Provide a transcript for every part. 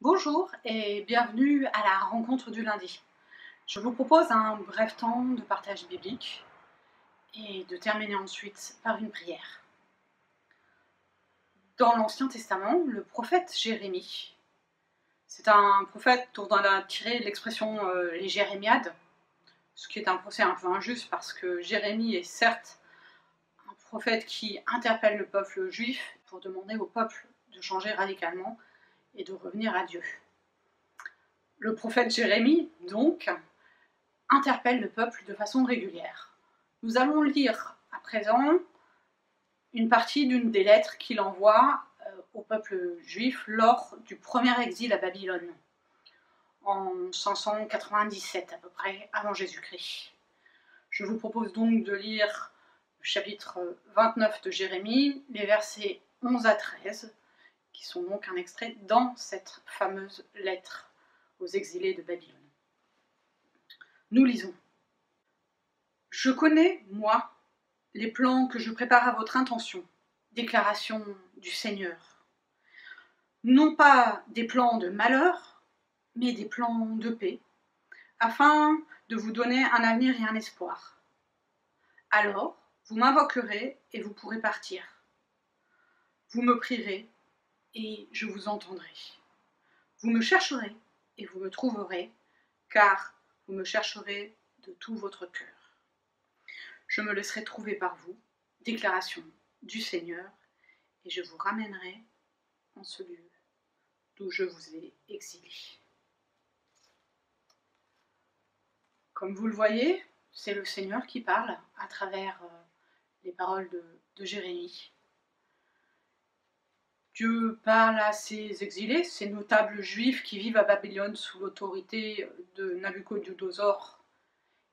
Bonjour et bienvenue à la rencontre du lundi. Je vous propose un bref temps de partage biblique et de terminer ensuite par une prière. Dans l'Ancien Testament, le prophète Jérémie, c'est un prophète dont on a tiré l'expression les jérémiades, ce qui est un procès un peu injuste parce que Jérémie est certes un prophète qui interpelle le peuple juif pour demander au peuple de changer radicalement et de revenir à Dieu. Le prophète Jérémie, donc, interpelle le peuple de façon régulière. Nous allons lire à présent une partie d'une des lettres qu'il envoie au peuple juif lors du premier exil à Babylone, en 597 à peu près avant Jésus-Christ. Je vous propose donc de lire le chapitre 29 de Jérémie, les versets 11 à 13, qui sont donc un extrait dans cette fameuse lettre aux exilés de Babylone. Nous lisons. Je connais, moi, les plans que je prépare à votre intention, déclaration du Seigneur. Non pas des plans de malheur, mais des plans de paix, afin de vous donner un avenir et un espoir. Alors, vous m'invoquerez et vous pourrez partir. Vous me prierez et je vous entendrai. Vous me chercherez et vous me trouverez, car vous me chercherez de tout votre cœur. Je me laisserai trouver par vous, déclaration du Seigneur, et je vous ramènerai en ce lieu d'où je vous ai exilé. Comme vous le voyez, c'est le Seigneur qui parle à travers les paroles de Jérémie. Dieu parle à ces exilés, ces notables juifs qui vivent à Babylone sous l'autorité de Nabuchodonosor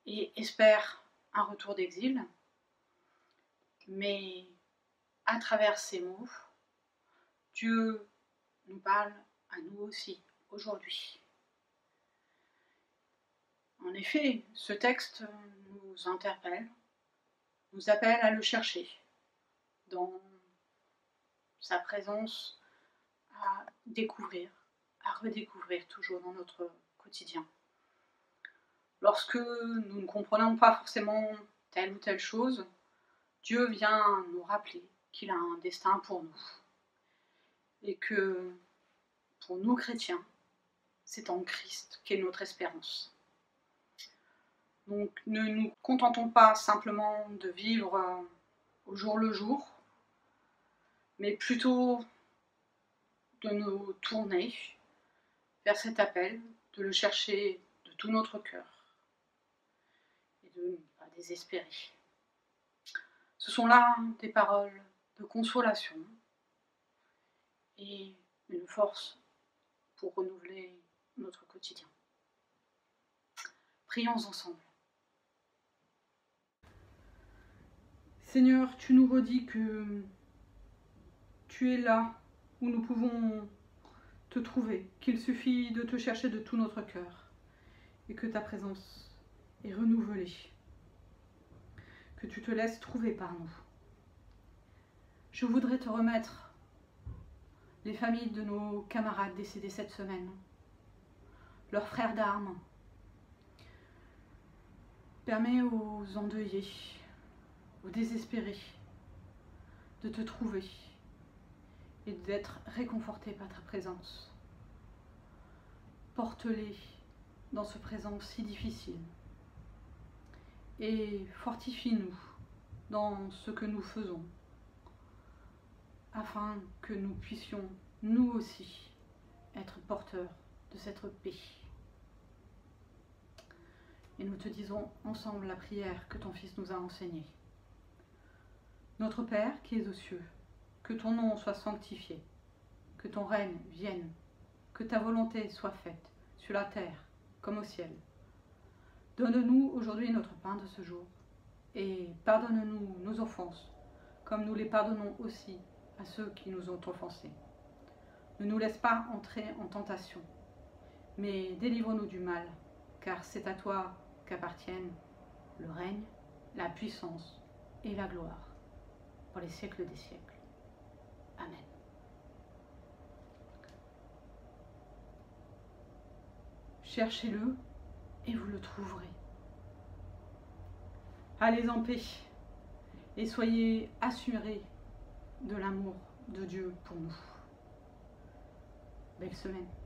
et espèrent un retour d'exil. Mais à travers ces mots, Dieu nous parle à nous aussi aujourd'hui. En effet, ce texte nous interpelle, nous appelle à le chercher dans sa présence, à découvrir, à redécouvrir toujours dans notre quotidien. Lorsque nous ne comprenons pas forcément telle ou telle chose, Dieu vient nous rappeler qu'il a un destin pour nous et que pour nous chrétiens, c'est en Christ qu'est notre espérance. Donc ne nous contentons pas simplement de vivre au jour le jour, mais plutôt de nous tourner vers cet appel, de le chercher de tout notre cœur et de ne pas désespérer. Ce sont là des paroles de consolation et une force pour renouveler notre quotidien. Prions ensemble. Seigneur, tu nous redis que tu es là où nous pouvons te trouver, qu'il suffit de te chercher de tout notre cœur et que ta présence est renouvelée, que tu te laisses trouver par nous. Je voudrais te remettre les familles de nos camarades décédés cette semaine, leurs frères d'armes. Permets aux endeuillés, aux désespérés de te trouver et d'être réconfortés par ta présence. Porte-les dans ce présent si difficile et fortifie-nous dans ce que nous faisons afin que nous puissions nous aussi être porteurs de cette paix. Et nous te disons ensemble la prière que ton Fils nous a enseignée. Notre Père qui es aux cieux, que ton nom soit sanctifié, que ton règne vienne, que ta volonté soit faite sur la terre comme au ciel. Donne-nous aujourd'hui notre pain de ce jour et pardonne-nous nos offenses, comme nous les pardonnons aussi à ceux qui nous ont offensés. Ne nous laisse pas entrer en tentation, mais délivre-nous du mal, car c'est à toi qu'appartiennent le règne, la puissance et la gloire pour les siècles des siècles. Amen. cherchez-le et vous le trouverez. Allez en paix et soyez assurés de l'amour de Dieu pour nous. Belle semaine.